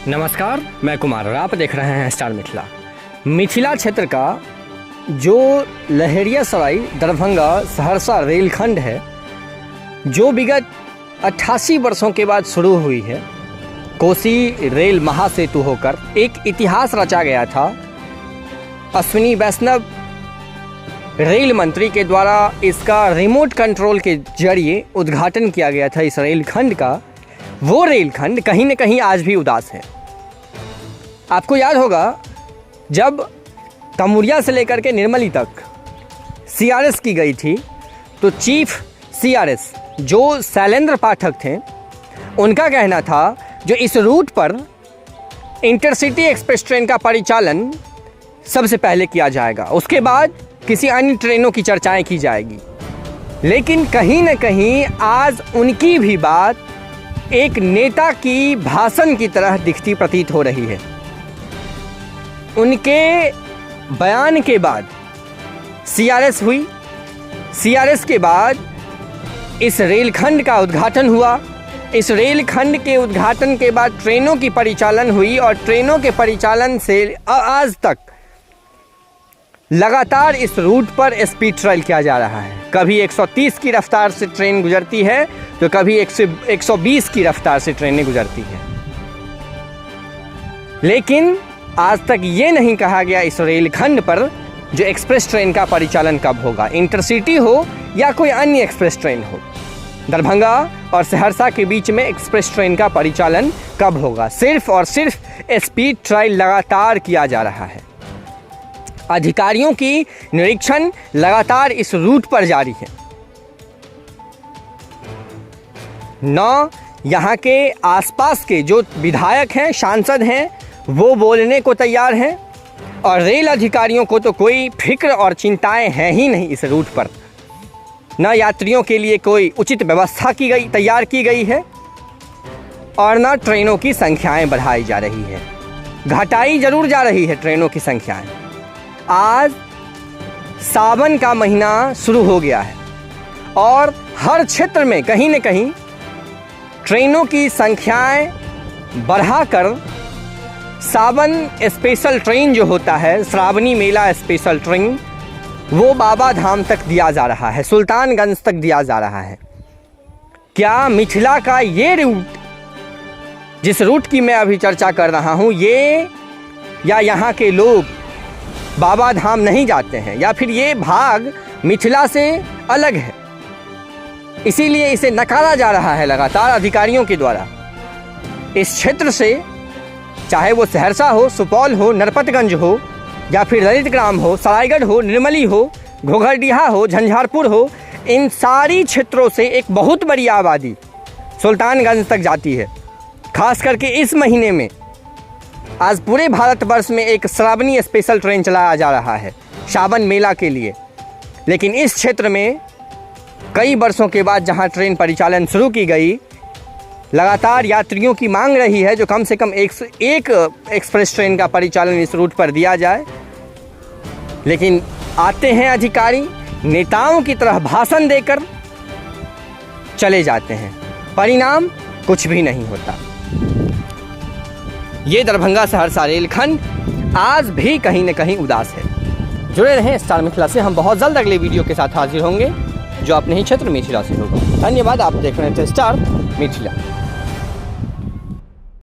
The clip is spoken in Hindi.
नमस्कार, मैं कुमार और आप देख रहे हैं स्टार मिथिला। मिथिला क्षेत्र का जो लहेरियासराय दरभंगा सहरसा रेलखंड है, जो विगत 88 वर्षों के बाद शुरू हुई है, कोसी रेल महासेतु होकर एक इतिहास रचा गया था। अश्विनी वैष्णव रेल मंत्री के द्वारा इसका रिमोट कंट्रोल के जरिए उद्घाटन किया गया था इस रेलखंड का। वो रेलखंड कहीं न कहीं आज भी उदास है। आपको याद होगा जब तमुरिया से लेकर के निर्मली तक सीआरएस की गई थी, तो चीफ सीआरएस जो शैलेंद्र पाठक थे, उनका कहना था जो इस रूट पर इंटरसिटी एक्सप्रेस ट्रेन का परिचालन सबसे पहले किया जाएगा, उसके बाद किसी अन्य ट्रेनों की चर्चाएं की जाएगी। लेकिन कहीं न कहीं आज उनकी भी बात एक नेता की भाषण की तरह दिखती प्रतीत हो रही है। उनके बयान के बाद सीआरएस हुई, सीआरएस के बाद इस रेलखंड का उद्घाटन हुआ। इस रेलखंड के उद्घाटन के बाद ट्रेनों की परिचालन हुई और ट्रेनों के परिचालन से आज तक लगातार इस रूट पर स्पीड ट्रायल किया जा रहा है। कभी 130 की रफ्तार से ट्रेन गुजरती है, तो कभी 120 की रफ्तार से ट्रेनें गुजरती है। लेकिन आज तक ये नहीं कहा गया इस रेलखंड पर जो एक्सप्रेस ट्रेन का परिचालन कब होगा, इंटरसिटी हो या कोई अन्य एक्सप्रेस ट्रेन हो। दरभंगा और सहरसा के बीच में एक्सप्रेस ट्रेन का परिचालन कब होगा। सिर्फ और सिर्फ स्पीड ट्रायल लगातार किया जा रहा है। अधिकारियों की निरीक्षण लगातार इस रूट पर जारी है। न यहाँ के आसपास के जो विधायक हैं, सांसद हैं, वो बोलने को तैयार हैं, और रेल अधिकारियों को तो कोई फिक्र और चिंताएं हैं ही नहीं इस रूट पर। न यात्रियों के लिए कोई उचित व्यवस्था तैयार की गई है, और न ट्रेनों की संख्याएं बढ़ाई जा रही है। घटाई जरूर जा रही है ट्रेनों की संख्याएं। आज सावन का महीना शुरू हो गया है और हर क्षेत्र में कहीं न कहीं ट्रेनों की संख्याएं बढ़ाकर सावन स्पेशल ट्रेन जो होता है, श्रावणी मेला स्पेशल ट्रेन, वो बाबा धाम तक दिया जा रहा है, सुल्तानगंज तक दिया जा रहा है। क्या मिथिला का ये रूट, जिस रूट की मैं अभी चर्चा कर रहा हूँ, ये या यहाँ के लोग बाबा धाम नहीं जाते हैं, या फिर ये भाग मिथिला से अलग है, इसीलिए इसे नकारा जा रहा है लगातार अधिकारियों के द्वारा। इस क्षेत्र से, चाहे वो सहरसा हो, सुपौल हो, नरपतगंज हो, या फिर ललितग्राम हो, सरायगढ़ हो, निर्मली हो, घोघरडीहा हो, झंझारपुर हो, इन सारी क्षेत्रों से एक बहुत बड़ी आबादी सुल्तानगंज तक जाती है। खास करके इस महीने में आज पूरे भारतवर्ष में एक श्रावणी स्पेशल ट्रेन चलाया जा रहा है सावन मेला के लिए। लेकिन इस क्षेत्र में कई वर्षों के बाद जहां ट्रेन परिचालन शुरू की गई, लगातार यात्रियों की मांग रही है जो कम से कम एक एक्सप्रेस ट्रेन का परिचालन इस रूट पर दिया जाए। लेकिन आते हैं अधिकारी, नेताओं की तरह भाषण देकर चले जाते हैं, परिणाम कुछ भी नहीं होता। ये दरभंगा सहरसा रेलखंड आज भी कहीं न कहीं उदास है। जुड़े रहें स्टार मिथिला से, हम बहुत जल्द अगले वीडियो के साथ हाजिर होंगे जो अपने ही क्षेत्र मिथिला से होगा। धन्यवाद, आप देख रहे थे स्टार मिथिला।